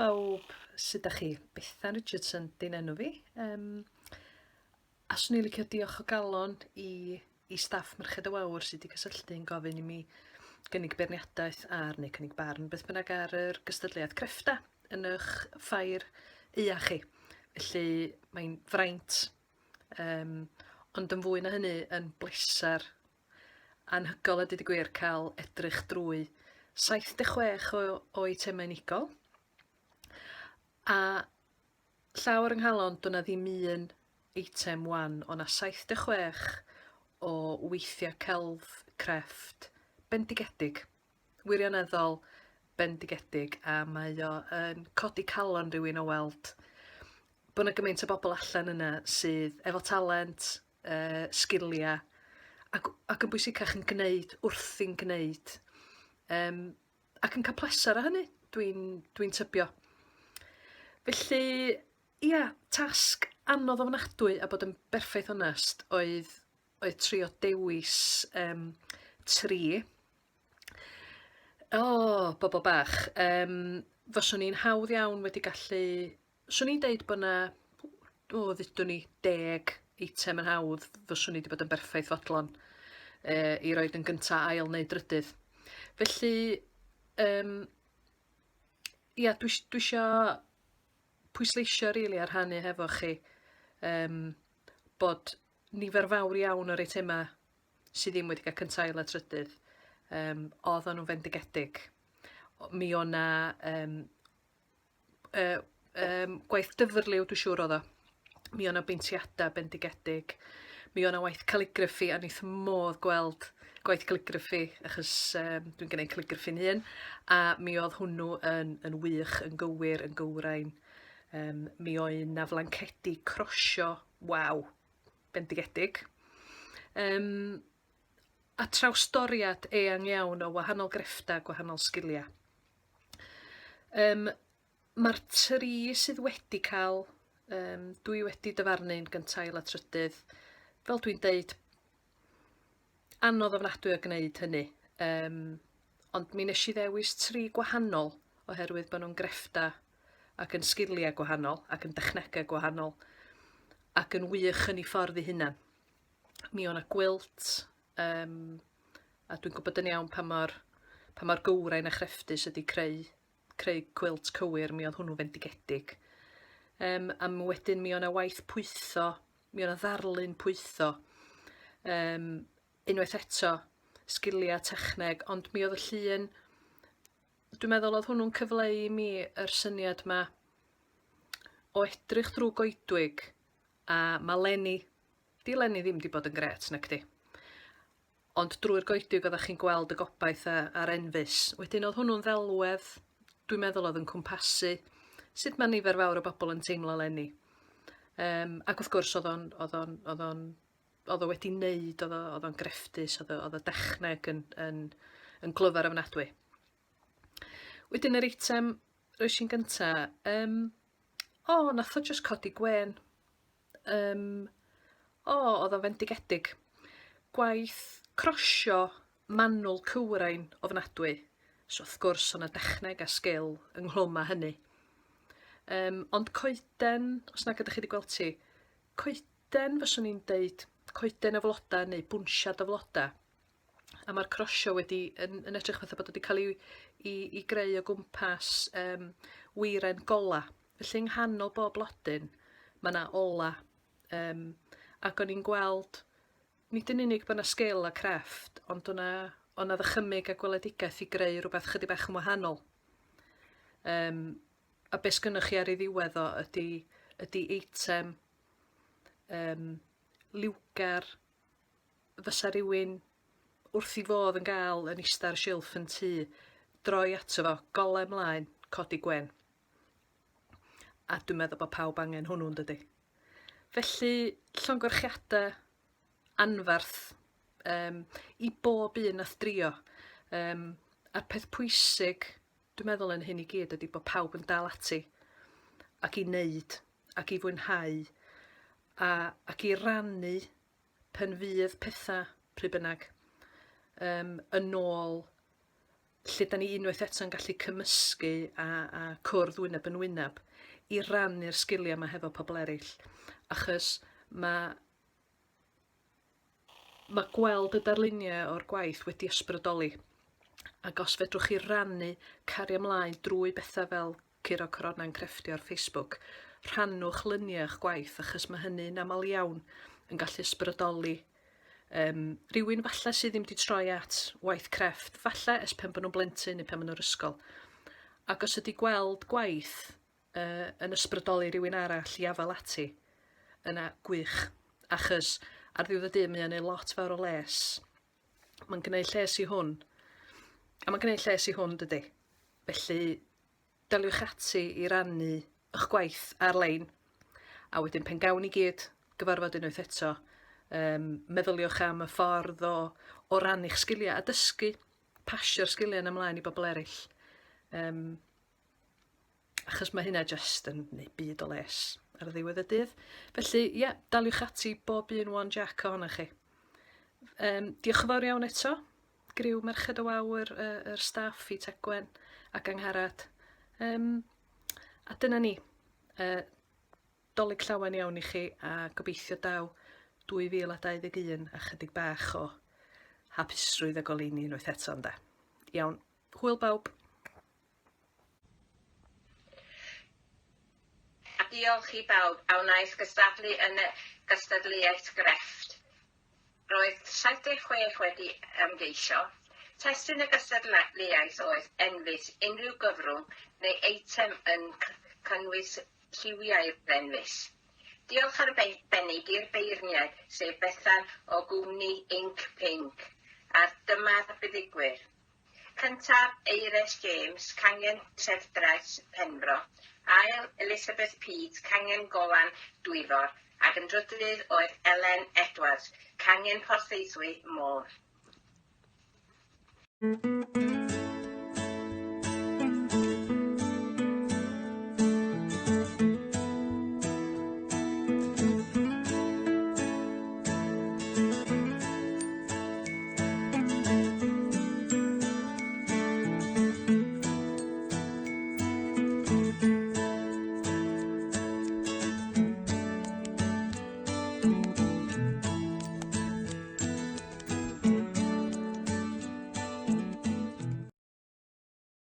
bawb, sut ydych chi? Bethan Richardson di'n enw fi. A swn i'n licio diolch o galon i staff Merched y Wawr sydd wedi cysylltu'n gofyn i mi gynnig beirniadaeth neu cynnig barn beth bynnag ar yr gystadleuaeth creffta yn eich Ffair Aeaf chi. Felly mae'n fraint, ond yn fwy na hynny yn blesar anhygol a dyd y gwir cael edrych drwy 76 o eitemau unigol. A llawer yng Nghalon, doedd na ddim un eitem wan, ond na 76 o weithiau celf crefft bendigedig, wirioneddol bendigedig, a mae o yn codi calon rhywun o weld bod yna gymaint o bobl allan yna sydd efo talent, sgiliau, ac yn bwysicach yn gwneud wrthi'n gwneud, ac yn cael plesar o hynny, dwi'n tybio. Felly, ia, tasg anodd ofnadwy a bod yn berffaith onest oedd trio dewis 3. Bobl bach. Fyswn ni'n hawdd iawn wedi gallu... Swn i'n deud bod yna, ddydwn ni 10 eitem yn hawdd, fyswn ni wedi bod yn berffaith fodlon i roed yn gyntaf, ail neu drydydd. Felly, ia, dwi isio pwysleisio rili ar rhannu hefo chi bod nifer fawr iawn o'r eitemau sydd ddim wedi cael cyntaf, ail a trydydd, oedd nhw'n fendigedig. Mi o'na gwaith dyfrliw, dwi'n siŵr oedd o. Mi o'na beintiadau bendigedig. Mi o'na waith caligraffi, a wnaeth modd gweld gwaith caligraffi, achos dwi'n gwneud caligraffi'n hun, a mi oedd hwnnw yn wych, yn gywir, yn gywrain. Mi oedd na flancedi crosio, waw, bendigedig. A trawstoriad eang iawn o wahanol greffta, gwahanol sgiliau. Mae'r 3 sydd wedi cael, dwi wedi dyfarnu'n gyntaf, ail a trydydd, fel dwi'n deud, anodd ofnadwy o gwneud hynny. Ond mi nes i ddewis 3 gwahanol, oherwydd bod nhw'n greffta ac yn sgiliau gwahanol, ac yn dechnegau gwahanol, ac yn wych yn ei ffordd ei hunan. Mi o'na gwilt, a dwi'n gwybod yn iawn pa mor gywrain a chrefftus ydi creu cwilt cywir, mi oedd hwnnw fendigedig. A wedyn mi o'na waith pwytho, mi o'na ddarlun pwytho, unwaith eto, sgiliau techneg, ond mi oedd y llun, dwi'n meddwl oedd hwnnw'n cyfleu i mi yr syniad yma o edrych drwy goedwig, a mae Lenny ddim wedi bod yn gret, nag di. Ond drwy'r goedwig oeddech chi'n gweld y gobaith a'r Enfys. Wedyn oedd hwnnw'n ddelwedd, dwi'n meddwl oedd yn cwmpasu sut mae nifer fawr o bobl yn teimlo Lenny. Ac wrth gwrs oedd o wedi wneud, oedd o'n grefftus, oedd o dechneg yn glyfar ofnadwy. Wedyn yr eitem roes i'n gynta, nath o just codi gwen. Oedd o'n fendigedig. Gwaith crosio manwl cywrain ofnadwy. So wrth gwrs o'na dechneg a sgil ynghlwm â hynny. Ond coeden, os nag ydych chi wedi gweld ti, coeden fyswn i'n deud, coeden o floda neu bwnsiad o floda. A mae'r crosio wedi yn edrych fatha bod wedi cael ei greu o gwmpas wiren gola. Felly yng nghanol bob blodyn, mae yna ola. Ac o'n i'n gweld, nid yn unig bod yna sgil a crefft, ond o'na ddychymyg a gweledigaeth i greu rhywbeth chydig bach yn wahanol. A beth sgynnwch chi ar ei ddiwedd o ydy eitem liwgar fysa rhywun wrth i fodd yn gael yn ista'r silff yn tŷ, droi ato fo, golau mlaen, codi gwen. A dwi'n meddwl bod pawb angen hwnnw'n dydy. Felly, llongyfarchiadau anfarth i bob un nath drio. A'r peth pwysig, dwi'n meddwl yn hyn i gyd, ydy bod pawb yn dal ati ac i wneud, ac i fwynhau, ac i rannu pen fydd pethau pryd bynnag yn ôl lle da ni unwaith eto'n gallu cymysgu a cwrdd wyneb yn wyneb i rannu'r sgiliau yma hefo pobl eraill. Achos mae gweld y darluniau o'r gwaith wedi ysbrydoli. Ac os fedrwch chi rannu cario ymlaen drwy bethau fel Curo Corona'n Creffftio ar Facebook, rhannwch lyniau'ch gwaith, achos mae hynny'n aml iawn yn gallu ysbrydoli rhywun falle sydd ddim wedi troi at waith crefft, falle es pen bod nhw'n blentyn neu pen bod nhw'r ysgol. Ac os ydy gweld gwaith yn ysbrydoli rhywun arall i afel ati, yna gwych, achos ar ddiwedd y dydd mae o'n ei lot fawr o les. Mae'n gwneud lles i hwn, a mae'n gwneud lles i hwn, dydy. Felly, daliwch ati i rannu eich gwaith ar-lein, a wedyn pen gawn i gyd gyfarfod unwaith eto, meddyliwch am y ffordd o rannu'ch sgiliau a dysgu, pasio'r sgiliau yn ymlaen i bobl eraill. Achos mae hynna jyst yn neud byd o les ar y ddiwedd y dydd. Felly, ie, daliwch ati bob un one jack ohonoch chi. Diolch yn fawr iawn eto. Griw Merched y Wawr, yr staff i Tegwen ac Angharad. A dyna ni. Dolyg llawen iawn i chi a gobeithio daw 2021 a chydig bach o hapusrwydd a goleuni unwaith eto ynde. Iawn, hwyl bawb. A diolch i bawb a wnaeth gystadlu yn y Gystadleuaeth Crefft. Roedd 76 wedi ymgeisio. Testyn y gystadleuaeth oedd Enfys unrhyw gyfrwng neu eitem yn cynnwys lliwiau'r Enfys. Diolch ar bennig i'r beirniad sef Bethan o gwmni Inc Pink, a dyma'r buddigwyr. Cyntaf Eires James, Cangen Trefdraeth Penfro, ail Elizabeth Peat, Cangen Golan Dwyfor, ac yn drydydd oedd Elen Edwards, Cangen Porthaethwy Môn.